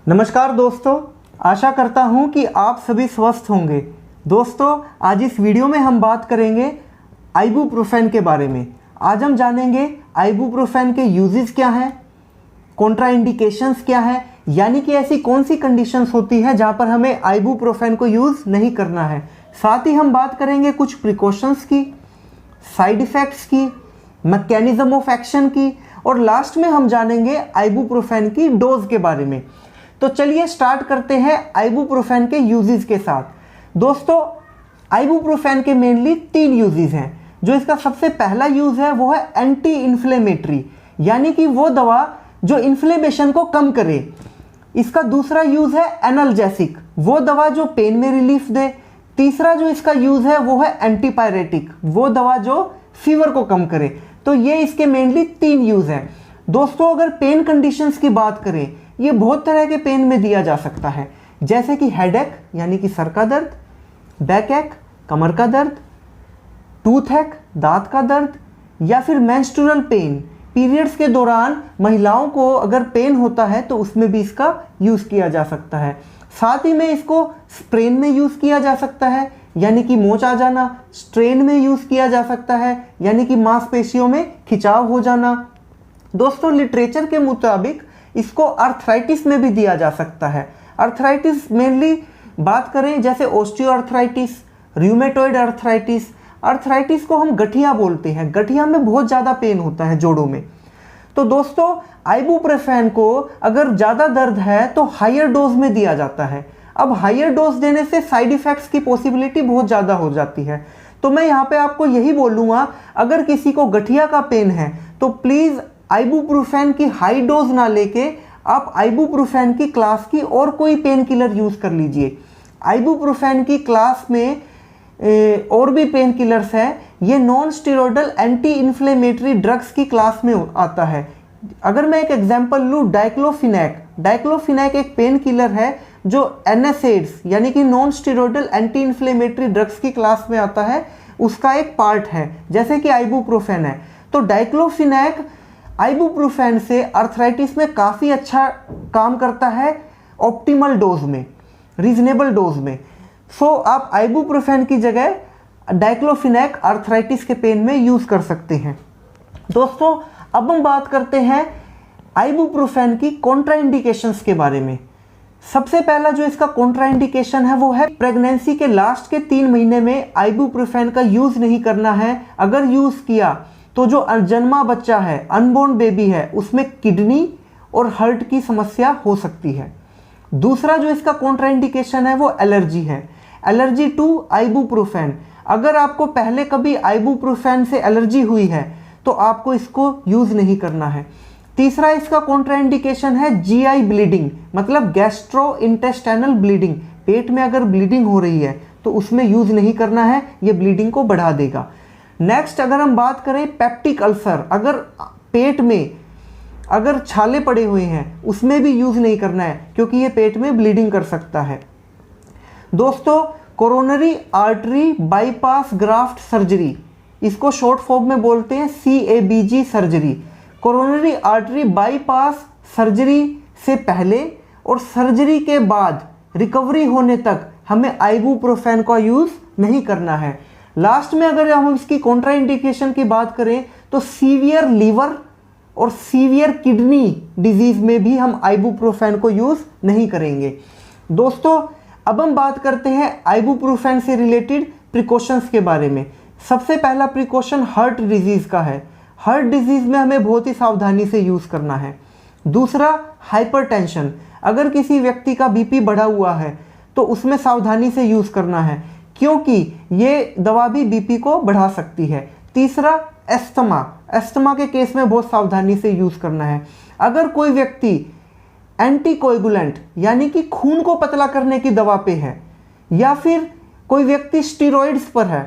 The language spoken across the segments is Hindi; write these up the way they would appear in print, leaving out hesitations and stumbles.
नमस्कार दोस्तों, आशा करता हूं कि आप सभी स्वस्थ होंगे। दोस्तों, आज इस वीडियो में हम बात करेंगे आइबुप्रोफेन के बारे में। आज हम जानेंगे आइबुप्रोफेन के यूजेस क्या हैं, कॉन्ट्राइंडिकेशंस क्या है, यानी कि ऐसी कौन सी कंडीशंस होती है जहां पर हमें आइबुप्रोफेन को यूज़ नहीं करना है। साथ ही हम बात करेंगे कुछ प्रिकॉशंस की, साइड इफ़ेक्ट्स की, मैकेनिज्म ऑफ एक्शन की, और लास्ट में हम जानेंगे आइबुप्रोफेन की डोज के बारे में। तो चलिए स्टार्ट करते हैं आइबुप्रोफेन के यूजेस के साथ। दोस्तों, आइबुप्रोफेन के मेनली 3 यूजेस हैं। जो इसका सबसे पहला यूज है वो है एंटी इन्फ्लेमेटरी, यानी कि वो दवा जो इन्फ्लेमेशन को कम करे। इसका दूसरा यूज है एनाल्जेसिक, वो दवा जो पेन में रिलीफ दे। तीसरा जो इसका यूज है वो है एंटीपायरेटिक, वो दवा जो फीवर को कम करे। तो ये इसके मेनली 3 यूज हैं। दोस्तों, अगर पेन कंडीशंस की बात करें, ये बहुत तरह के पेन में दिया जा सकता है, जैसे कि हेडेक यानी कि सर का दर्द, बैक एक कमर का दर्द, टूथ एक दांत का दर्द, या फिर मेंस्ट्रुअल पेन, पीरियड्स के दौरान महिलाओं को अगर पेन होता है तो उसमें भी इसका यूज़ किया जा सकता है। साथ ही में इसको स्प्रेन में यूज़ किया जा सकता है, यानी कि मोच आ जाना। स्ट्रेन में यूज़ किया जा सकता है, यानी कि मांसपेशियों में खिंचाव हो जाना। दोस्तों, लिटरेचर के मुताबिक इसको अर्थराइटिस में भी दिया जा सकता है। अर्थराइटिस मेनली बात करें जैसे ओस्टियोआर्थराइटिस, रूमेटॉइड अर्थराइटिस। अर्थराइटिस को हम गठिया बोलते हैं, गठिया में बहुत ज़्यादा पेन होता है जोड़ों में। तो दोस्तों, आइबुप्रोफेन को अगर ज़्यादा दर्द है तो हायर डोज में दिया जाता है। अब हायर डोज देने से साइड इफ़ेक्ट्स की पॉसिबिलिटी बहुत ज़्यादा हो जाती है। तो मैं यहाँ पे आपको यही बोलूँगा, अगर किसी को गठिया का पेन है तो प्लीज़ आइबुप्रोफेन की हाई डोज ना लेके आप आइबुप्रोफेन की क्लास की और कोई पेन किलर यूज़ कर लीजिए। आइबुप्रोफेन की क्लास में और भी पेन किलर्स हैं। ये non steroidal anti inflammatory drugs की क्लास में आता है। अगर मैं एक एग्जांपल लूँ, डाइक्लोफिनेक एक पेन किलर है जो एनएसएड्स यानी कि non steroidal anti inflammatory drugs की क्लास में आता है, उसका एक पार्ट है, जैसे कि आइबुप्रोफेन है। तो डाइक्लोफिनेक आइबुप्रोफेन से अर्थराइटिस में काफ़ी अच्छा काम करता है, ऑप्टिमल डोज में, रीजनेबल डोज में। सो आप आइबुप्रोफेन की जगह डाइक्लोफिनेक अर्थराइटिस के पेन में यूज़ कर सकते हैं। दोस्तों, अब हम बात करते हैं आइबुप्रोफेन की कॉन्ट्राइंडिकेशंस के बारे में। सबसे पहला जो इसका कॉन्ट्राइंडिकेशन है वो है प्रेगनेंसी के लास्ट के 3 महीने में आइबुप्रोफेन का यूज़ नहीं करना है। अगर यूज़ किया तो जो अनजन्मा बच्चा है, अनबोर्न बेबी है, उसमें किडनी और हार्ट की समस्या हो सकती है। दूसरा जो इसका कॉन्ट्राइंडिकेशन है वो एलर्जी है, एलर्जी टू आइबुप्रोफेन। अगर आपको पहले कभी आइबुप्रोफेन से एलर्जी हुई है तो आपको इसको यूज़ नहीं करना है। तीसरा इसका कॉन्ट्राइंडिकेशन है जीआई ब्लीडिंग, मतलब गैस्ट्रो इंटेस्टाइनल ब्लीडिंग। पेट में अगर ब्लीडिंग हो रही है तो उसमें यूज़ नहीं करना है, ये ब्लीडिंग को बढ़ा देगा। नेक्स्ट, अगर हम बात करें पेप्टिक अल्सर, अगर पेट में अगर छाले पड़े हुए हैं उसमें भी यूज़ नहीं करना है, क्योंकि ये पेट में ब्लीडिंग कर सकता है। दोस्तों, coronary artery bypass graft surgery, इसको शॉर्ट फॉर्म में बोलते हैं CABG surgery. Coronary artery bypass surgery से पहले और सर्जरी के बाद रिकवरी होने तक हमें आइबुप्रोफेन का यूज़ नहीं करना है। लास्ट में अगर हम इसकी कॉन्ट्राइंडिकेशन की बात करें तो सीवियर लीवर और सीवियर किडनी डिजीज़ में भी हम आइबुप्रोफेन को यूज़ नहीं करेंगे। दोस्तों, अब हम बात करते हैं आइबुप्रोफेन से रिलेटेड प्रिकॉशंस के बारे में। सबसे पहला प्रिकॉशन हार्ट डिजीज़ का है। हार्ट डिजीज़ में हमें बहुत ही सावधानी से यूज़ करना है। दूसरा, हाइपरटेंशन, अगर किसी व्यक्ति का BP बढ़ा हुआ है तो उसमें सावधानी से यूज़ करना है, क्योंकि ये दवा भी BP को बढ़ा सकती है। तीसरा, एस्थमा के केस में बहुत सावधानी से यूज़ करना है। अगर कोई व्यक्ति एंटीकोएगुलेंट यानी कि खून को पतला करने की दवा पे है, या फिर कोई व्यक्ति स्टीरॉइड्स पर है,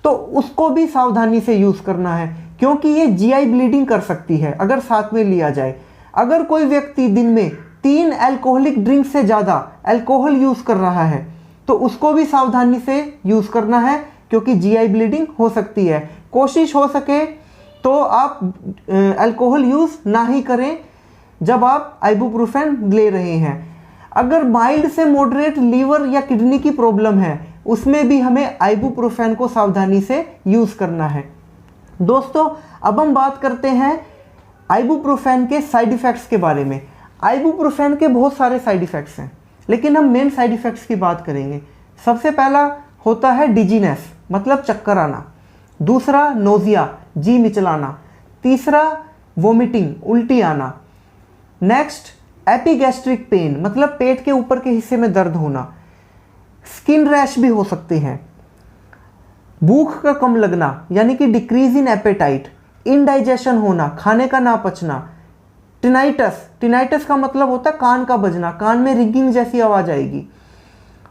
तो उसको भी सावधानी से यूज़ करना है, क्योंकि ये GI ब्लीडिंग कर सकती है अगर साथ में लिया जाए। अगर कोई व्यक्ति दिन में 3 अल्कोहलिक ड्रिंक से ज़्यादा अल्कोहल यूज़ कर रहा है तो उसको भी सावधानी से यूज़ करना है, क्योंकि GI ब्लीडिंग हो सकती है। कोशिश हो सके तो आप अल्कोहल यूज़ ना ही करें जब आप आइबुप्रोफेन ले रहे हैं। अगर माइल्ड से मॉडरेट लीवर या किडनी की प्रॉब्लम है उसमें भी हमें आइबुप्रोफेन को सावधानी से यूज़ करना है। दोस्तों अब हम बात करते हैं आइबुप्रोफेन के साइड इफ़ेक्ट्स के बारे में। आइबुप्रोफेन के बहुत सारे साइड इफ़ेक्ट्स हैं, लेकिन हम मेन साइड इफ़ेक्ट्स की बात करेंगे। सबसे पहला होता है डिजीनेस, मतलब चक्कर आना। दूसरा नोजिया, जी मिचलाना। तीसरा वोमिटिंग, उल्टी आना। नेक्स्ट एपिगैस्ट्रिक पेन, मतलब पेट के ऊपर के हिस्से में दर्द होना। स्किन रैश भी हो सकते हैं। भूख का कम लगना, यानी कि डिक्रीज इन एपेटाइट। इनडाइजेशन होना, खाने का ना पचना। टिनाइटस, टिनाइटस का मतलब होता है कान का बजना, कान में रिंगिंग जैसी आवाज़ आएगी।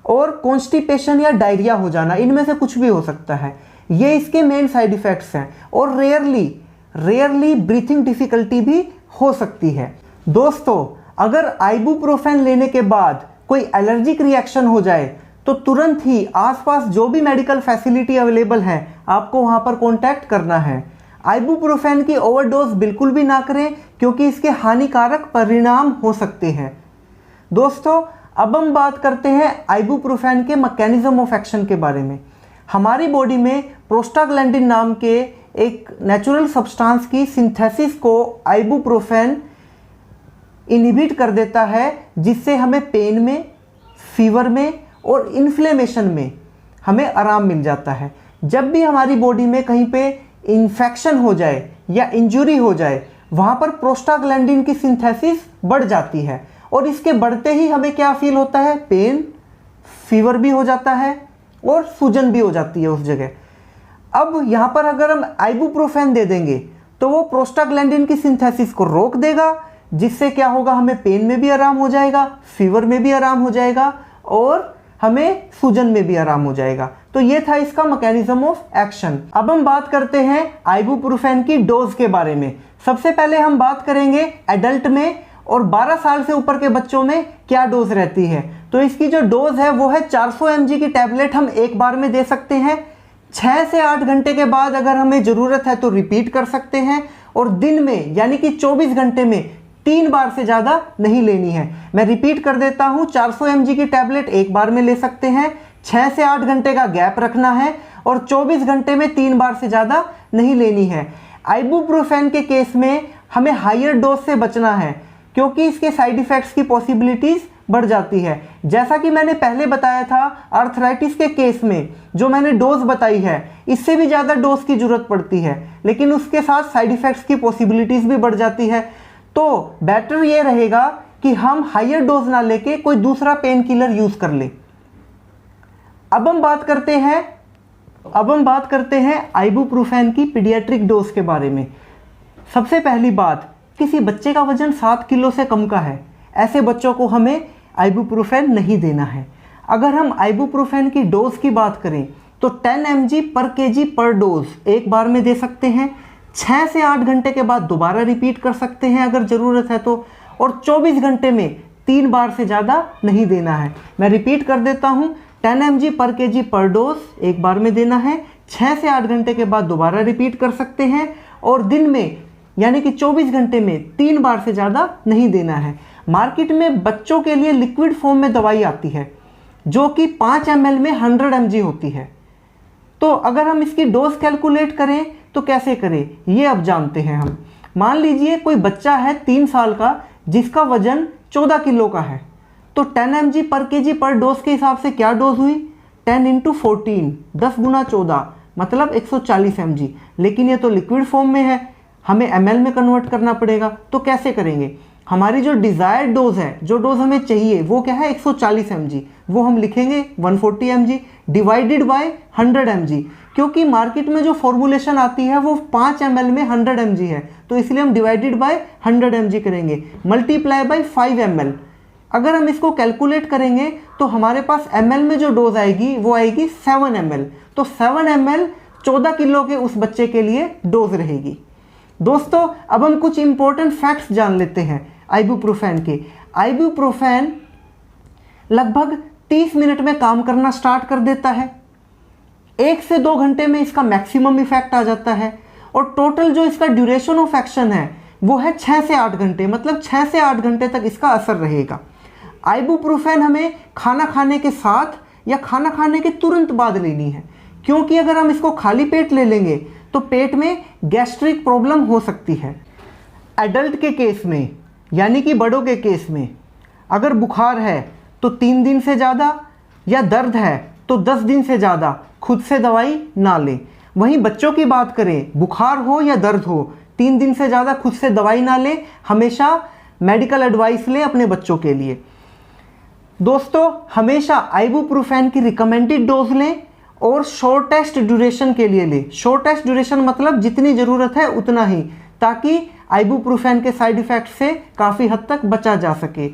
और कॉन्स्टिपेशन या डायरिया हो जाना, इनमें से कुछ भी हो सकता है। ये इसके मेन साइड इफ़ेक्ट्स हैं। और रेयरली ब्रीथिंग डिफ़िकल्टी भी हो सकती है। दोस्तों अगर आइबुप्रोफेन लेने के बाद कोई एलर्जिक रिएक्शन हो जाए तो तुरंत ही आसपास जो भी मेडिकल फैसिलिटी अवेलेबल है आपको वहाँ पर कॉन्टैक्ट करना है। आइबुप्रोफेन की ओवरडोज बिल्कुल भी ना करें, क्योंकि इसके हानिकारक परिणाम हो सकते हैं। दोस्तों अब हम बात करते हैं आइबुप्रोफेन के मैकेनिज्म ऑफ एक्शन के बारे में। हमारी बॉडी में प्रोस्टाग्लैंडिन नाम के एक नेचुरल सब्सटेंस की सिंथेसिस को आइबुप्रोफेन इनहिबिट कर देता है, जिससे हमें पेन में, फीवर में और इन्फ्लेमेशन में हमें आराम मिल जाता है। जब भी हमारी बॉडी में कहीं पे इन्फेक्शन हो जाए या इंजरी हो जाए, वहाँ पर प्रोस्टाग्लैंडिन की सिंथेसिस बढ़ जाती है और इसके बढ़ते ही हमें क्या फील होता है, पेन, फीवर भी हो जाता है और सूजन भी हो जाती है उस जगह। अब यहाँ पर अगर हम आइबुप्रोफेन दे देंगे तो वो प्रोस्टाग्लैंडिन की सिंथेसिस को रोक देगा, जिससे क्या होगा, हमें पेन में भी आराम हो जाएगा, फीवर में भी आराम हो जाएगा और हमें सूजन में भी आराम हो जाएगा। तो ये था इसका मैकेनिज्म ऑफ एक्शन। अब हम बात करते हैं आइबुप्रोफेन की डोज के बारे में। सबसे पहले हम बात करेंगे एडल्ट में और 12 साल से ऊपर के बच्चों में क्या डोज रहती है। तो इसकी जो डोज है वो है 400 mg की टैबलेट हम एक बार में दे सकते हैं। 6 से 8 घंटे के बाद अगर हमें ज़रूरत है तो रिपीट कर सकते हैं और दिन में यानी कि 24 घंटे में 3 बार से ज़्यादा नहीं लेनी है। मैं रिपीट कर देता हूँ, 400 mg की टैबलेट एक बार में ले सकते हैं, 6 से 8 घंटे का गैप रखना है और 24 घंटे में 3 बार से ज़्यादा नहीं लेनी है। आइबुप्रोफेन के केस में हमें हायर डोज से बचना है, क्योंकि इसके साइड इफ़ेक्ट्स की पॉसिबिलिटीज़ बढ़ जाती है। जैसा कि मैंने पहले बताया था, आर्थराइटिस के केस में जो मैंने डोज बताई है इससे भी ज़्यादा डोज की ज़रूरत पड़ती है, लेकिन उसके साथ साइड इफ़ेक्ट्स की पॉसिबिलिटीज़ भी बढ़ जाती है। तो बेटर ये रहेगा कि हम हायर डोज ना लेके कोई दूसरा पेन किलर यूज़ कर ले। अब हम बात करते हैं आइबुप्रोफेन की पीडियाट्रिक डोज के बारे में। सबसे पहली बात, किसी बच्चे का वजन 7 किलो से कम का है, ऐसे बच्चों को हमें आइबुप्रोफेन नहीं देना है। अगर हम आइबुप्रोफेन की डोज की बात करें तो 10 mg पर kg पर डोज एक बार में दे सकते हैं। 6 से 8 घंटे के बाद दोबारा रिपीट कर सकते हैं अगर ज़रूरत है तो, और 24 घंटे में 3 बार से ज़्यादा नहीं देना है। मैं रिपीट कर देता हूँ, 10 mg पर kg पर डोज एक बार में देना है, 6 से 8 घंटे के बाद दोबारा रिपीट कर सकते हैं और दिन में यानी कि 24 घंटे में 3 बार से ज़्यादा नहीं देना है। मार्केट में बच्चों के लिए लिक्विड फॉर्म में दवाई आती है जो कि 5 ml में 100 mg होती है। तो अगर हम इसकी डोज कैलकुलेट करें तो कैसे करें, ये अब जानते हैं हम। मान लीजिए कोई बच्चा है 3 साल का जिसका वजन 14 किलो का है, तो 10 mg पर kg पर डोज के हिसाब से क्या डोज हुई, 10 × 14, 10 × 14 मतलब 140 mg। लेकिन ये तो लिक्विड फॉर्म में है, हमें ml में कन्वर्ट करना पड़ेगा। तो कैसे करेंगे, हमारी जो डिज़ायर्ड डोज है, जो डोज हमें चाहिए वो क्या है 140 mg, वो हम लिखेंगे 140 mg डिवाइडेड बाय 100 mg, क्योंकि मार्केट में जो फॉर्मूलेशन आती है वो 5 ml में 100 mg है, तो इसलिए हम डिवाइडेड बाय 100 mg करेंगे, मल्टीप्लाई बाय 5 ml। अगर हम इसको कैलकुलेट करेंगे तो हमारे पास ml में जो डोज आएगी वो आएगी 7 ml। तो 7 ml 14 किलो के उस बच्चे के लिए डोज रहेगी। दोस्तों अब हम कुछ इंपॉर्टेंट फैक्ट्स जान लेते हैं आइबुप्रोफेन के। आइबुप्रोफेन लगभग 30 मिनट में काम करना स्टार्ट कर देता है, 1 से 2 घंटे में इसका मैक्सिमम इफेक्ट आ जाता है और टोटल जो इसका ड्यूरेशन ऑफ एक्शन है वो है 6 से 8 घंटे, मतलब 6 से 8 घंटे तक इसका असर रहेगा। आइबुप्रोफेन हमें खाना खाने के साथ या खाना खाने के तुरंत बाद लेनी है, क्योंकि अगर हम इसको खाली पेट ले लेंगे तो पेट में गैस्ट्रिक प्रॉब्लम हो सकती है। एडल्ट के केस में यानी कि बड़ों के केस में अगर बुखार है तो 3 दिन से ज़्यादा या दर्द है तो 10 दिन से ज़्यादा खुद से दवाई ना लें। वहीं बच्चों की बात करें, बुखार हो या दर्द हो, 3 दिन से ज़्यादा खुद से दवाई ना लें, हमेशा मेडिकल एडवाइस लें अपने बच्चों के लिए। दोस्तों, हमेशा आइबुप्रोफेन की रिकमेंडेड डोज लें और शॉर्टेस्ट ड्यूरेशन के लिए लें। शॉर्टेस्ट ड्यूरेशन मतलब जितनी ज़रूरत है उतना ही, ताकि आइबुप्रोफेन के साइड इफ़ेक्ट से काफ़ी हद तक बचा जा सके।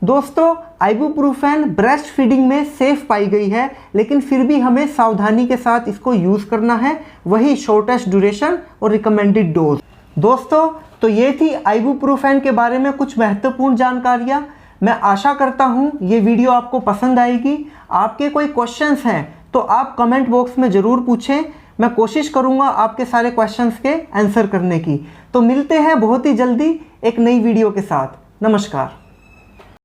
दोस्तों, आइबुप्रोफेन ब्रेस्ट फीडिंग में सेफ पाई गई है, लेकिन फिर भी हमें सावधानी के साथ इसको यूज़ करना है, वही शॉर्टेस्ट ड्यूरेशन और रिकमेंडेड डोज। दोस्तों, तो ये थी आइबुप्रोफेन के बारे में कुछ महत्वपूर्ण जानकारियाँ। मैं आशा करता हूँ ये वीडियो आपको पसंद आएगी। आपके कोई क्वेश्चंस हैं तो आप कमेंट बॉक्स में ज़रूर पूछें, मैं कोशिश करूँगा आपके सारे क्वेश्चंस के आंसर करने की। तो मिलते हैं बहुत ही जल्दी एक नई वीडियो के साथ। नमस्कार।